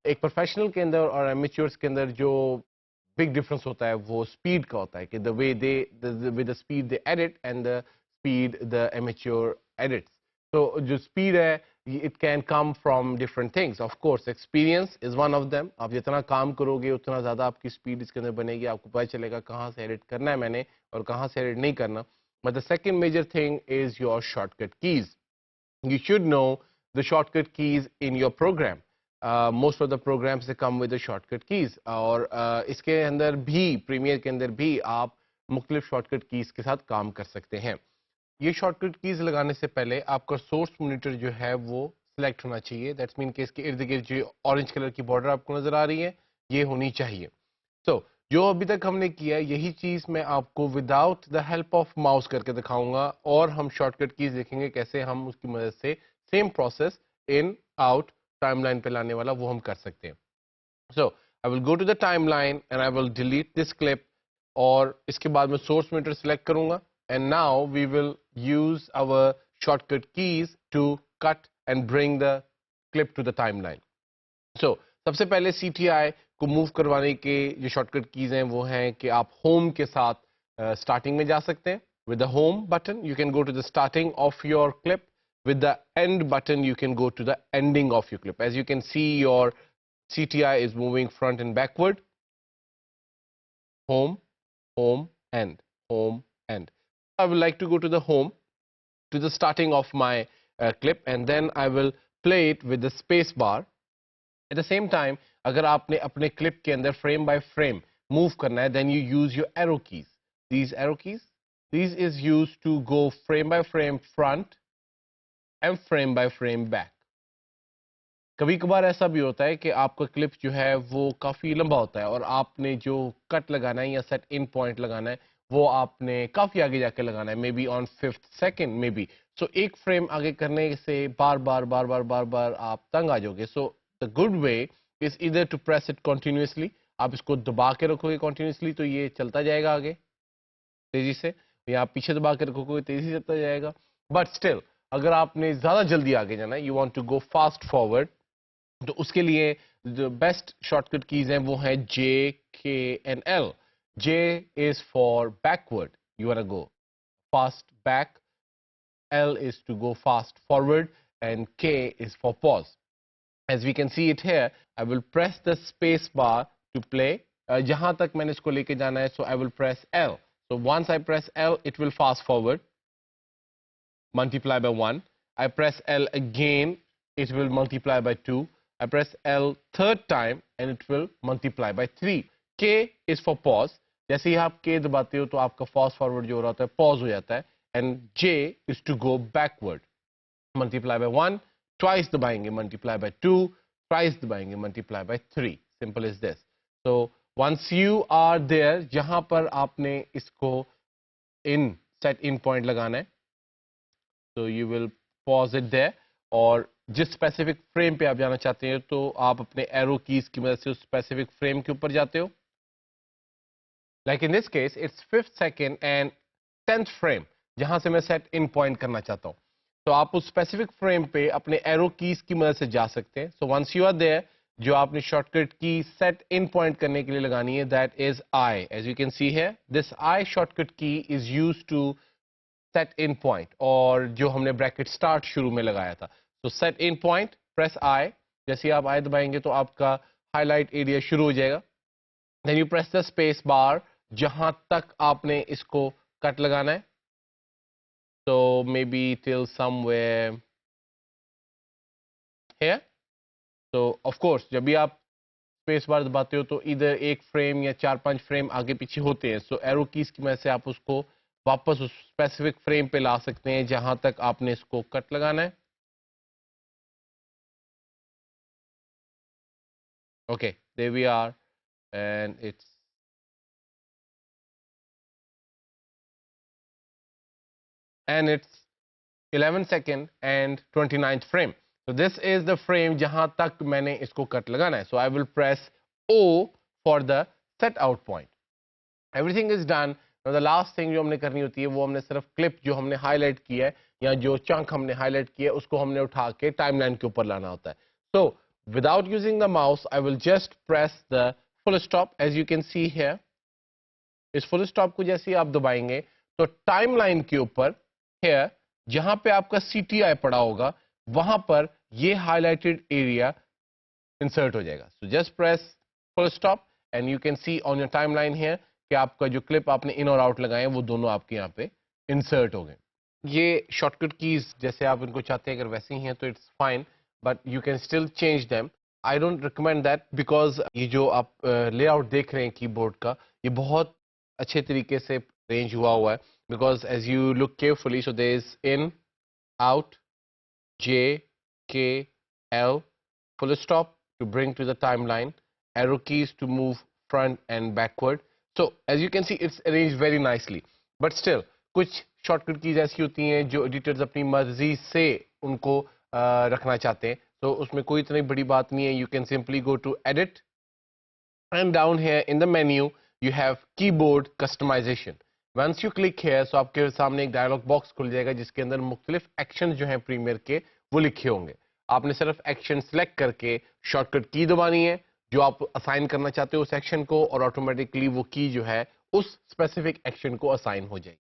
एक प्रोफेशनल के अंदर और एमेच्योर्स के अंदर जो बिग डिफरेंस होता है वो स्पीड का होता है कि the way they with the speed they edit and the speed the amateur edits. तो जो स्पीड है it can come from different things. Of course experience is one of them. आप जितना काम करोगे उतना ज़्यादा आपकी स्पीड इसके अंदर बनेगी. आपको पता चलेगा कहाँ से एडिट करना है मैंने और कहाँ से एडिट नहीं करना. But the second major thing is your shortcut keys. You should know the shortcut keys in your program. Most of the programs they come with the shortcut keys. और इसके अंदर भी प्रीमियर के अंदर भी आप मुख्तलिफ शॉर्टकट कीज के साथ काम कर सकते हैं. ये शॉर्टकट कीज लगाने से पहले आपका सोर्स मॉनिटर जो है वो सिलेक्ट होना चाहिए. दैट्स मीन कि इसके इर्द गिर्द जो ऑरेंज कलर की बॉर्डर आपको नजर आ रही है ये होनी चाहिए. तो जो अभी तक हमने किया यही चीज मैं आपको without the help of mouse करके दिखाऊंगा और हम शॉर्टकट कीज देखेंगे कैसे हम उसकी मदद से same process in out timeline पे लाने वाला वो हम कर सकते हैं. So I will go to the timeline and I will delete this clip और इसके बाद मैं सोर्स मीटर सिलेक्ट करूंगा and now we will use our shortcut keys to cut and bring the clip to the timeline. So सबसे पहले CTI को move करवाने के जो शॉर्टकट कीज हैं वो हैं कि आप होम के साथ स्टार्टिंग में जा सकते हैं. With the home button you can go to the starting of your clip. With the end button you can go to the ending of your clip. As you can see, your CTI is moving front and backward. Home, home, end, home, end. I would like to go to the home, to the starting of my clip, and then I will play it with the space bar. At the same time, अगर आपने अपने clip के अंदर frame by frame move करना है, then you use your arrow keys. These arrow keys, these is used to go frame by frame front and frame by frame back. कभी कभार ऐसा भी होता है कि आपका क्लिप जो है वो काफ़ी लंबा होता है और आपने जो कट लगाना है या सेट इन पॉइंट लगाना है वो आपने काफ़ी आगे जाके लगाना है, maybe on 5th second maybe. So एक फ्रेम आगे करने से बार बार बार बार बार बार आप तंग आ जाओगे. So the good way is इधर टू प्रेस इट कॉन्टिन्यूसली. आप इसको दबा के रखोगे कॉन्टिन्यूसली तो ये चलता जाएगा आगे तेजी से, या आप पीछे दबा के रखोगे तेजी से चलता जाएगा. बट स्टिल अगर आपने ज़्यादा जल्दी आगे जाना है, you want to go fast forward, तो उसके लिए जो बेस्ट शॉर्टकट कीज हैं वो है J, K and L. J is for backward, you want to go fast back. L is to go fast forward and K is for pause. As we can see it here, I will press the space bar to play. जहां तक मैंने इसको लेके जाना है, so I will press L. So once I press L, it will fast forward, multiply by 1. I press L again, it will multiply by 2. I press L third time and it will multiply by 3. K is for pause. जैसे ही आप K दबाते हो तो आपका fast forward जो हो रहा है pause हो जाता है. And J is to go backward. Multiply by 1. Twice दबाएंगे multiply by 2. Thrice दबाएंगे multiply by 3. Simple as this. So once you are there, जहां पर आपने इसको in set in point लगाना है, so you will pause it there. और जिस स्पेसिफिक फ्रेम पे आप जाना चाहते हैं तो आप अपने एरो कीज की मदद से उस स्पेसिफिक फ्रेम के ऊपर जाते हो. Like in this case it's 5th second and 10th frame जहां से मैं सेट इन पॉइंट करना चाहता हूं. तो आप उस स्पेसिफिक फ्रेम पे अपने एरो कीज की मदद से जा सकते हैं. So once you are there, जो आपने शॉर्टकट की सेट इन पॉइंट करने के लिए लगानी है, that is I. As you can see here, this I shortcut key is used to set in point, और जो हमने ब्रैकेट स्टार्ट शुरू में लगाया था. तो set in point, press I. जैसे आप I दबाएंगे तो आपका हाईलाइट एरिया शुरू हो जाएगा. Then you press the space bar जहां तक आपने इसको कट लगाना है. तो maybe till somewhere here. तो ऑफ कोर्स जब भी आप स्पेस बार दबाते हो तो इधर एक फ्रेम या 4-5 फ्रेम आगे पीछे होते हैं. सो एरो कीज की मदद से आप उसको वापस उस स्पेसिफिक फ्रेम पे ला सकते हैं जहां तक आपने इसको कट लगाना है. Okay, there we are, and it's and it's 11 second and 29th frame. So this is the frame जहां तक मैंने इसको कट लगाना है. So I will press O for the set out point. Everything is done. Now the last thing जो हमने करनी होती है वो हमने सिर्फ क्लिप जो हमने हाईलाइट किया है या जो चंक हमने हाईलाइट किया है उसको हमने उठा के टाइमलाइन के ऊपर लाना होता है. So without using the mouse, I will just press the full stop. As you can see here, इस full stop को जैसे ही आप दबाएंगे तो टाइमलाइन के ऊपर here जहां पे आपका CTI पड़ा होगा वहां पर ये highlighted area insert हो जाएगा. So just press full stop and you can see on your timeline here कि आपका जो क्लिप आपने इन और आउट लगाए हैं वो दोनों आपके यहाँ पे इंसर्ट हो गए. ये शॉर्टकट कीज जैसे आप इनको चाहते हैं अगर वैसे ही हैं तो it's fine, but you can still change them. I don't recommend that because ये जो आप लेआउट देख रहे हैं कीबोर्ड का ये बहुत अच्छे तरीके से अरेंज हुआ है. Because as you look carefully, so there is in, out, J, K, L, full stop to bring to the timeline, arrow keys to move front and backward. So as you can see, it's arranged very nicely. But still, कुछ shortcut keys ऐसी होती हैं जो editors अपनी मर्जी से उनको रखना चाहते हैं. तो उसमें कोई इतनी बड़ी बात नहीं है. You can simply go to edit and down here in the menu you have keyboard customization. Once you click here, so आपके सामने एक डायलॉग बॉक्स खुल जाएगा जिसके अंदर मुख्तलिफ एक्शन जो हैं प्रीमियर के वो लिखे होंगे. आपने सिर्फ एक्शन सेलेक्ट करके शॉर्टकट की दबानी है जो आप असाइन करना चाहते हो उस एक्शन को, और ऑटोमेटिकली वो की जो है उस स्पेसिफिक एक्शन को असाइन हो जाएगी.